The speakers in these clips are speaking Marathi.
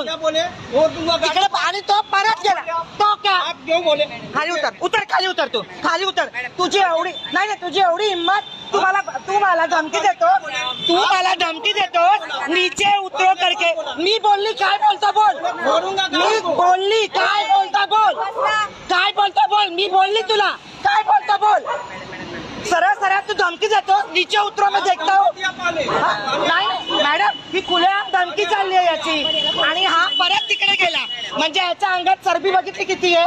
बोल तिकडे आणि तो परत गेला तो क्या खाली उतर खाली उतर तू खाली उतर तुझी एवढी नाही तुझी एवढी हिम्मत तू मला धमकी देतो नीचे उतरो करके मी बोलली काय बोलता बोल मी बोलली काय बोलता बोल मी बोलली तुला काय बोलता बोल सरळ तू धमकी देतो नीचे उतरो मी देखता हूं नाही मॅडम ही खुल्या धमकी चालली आहे याची आणि हा परत तिकडे गेला म्हणजे याच्या अंगात चरबी बघितली किती आहे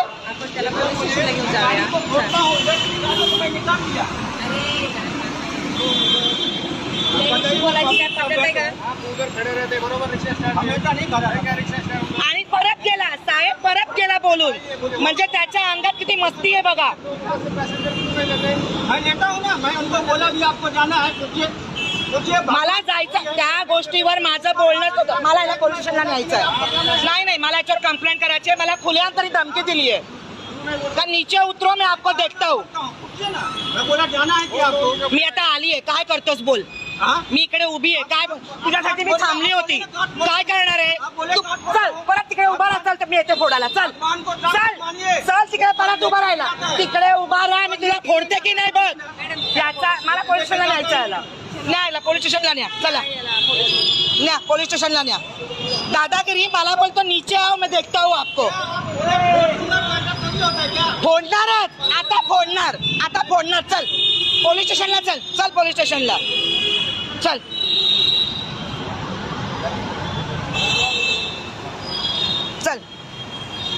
आणि परत गेला साहेब परत गेला बोलून म्हणजे त्याच्या अंगात किती मस्ती आहे बघा मला जायचं त्या गोष्टीवर माझं बोलणंच होतं मला याला पोलीस स्टेशनला न्यायचं नाही मला याच्यावर कंप्लेंट करायची आहे मला खुल्या तरी धमकी दिली आहे का नीचे उतरो मी आपको देखता हूं मी आता आली आहे काय करतोस बोल मी इकडे उभी आहे काय तुझ्यासाठी मी थांबली होती काय करणार आहे तू चल परत तिकडे उभा राहा तर मी येते फोडायला चल तिकडे परत उभा राहिला तिकडे उभा राहा मी तुला फोडते की नाही बघ याचा मला पोलीस स्टेशनला न्यायचं न्यायला पोलीस स्टेशनला न्या चला न्या पोलीस स्टेशनला न्या दादागिरी मला बोलतो नीचे आओ मैं देखता हूं आपको फोडणारच आता फोडणार चल पोलीस स्टेशनला चल पोलीस स्टेशनला चल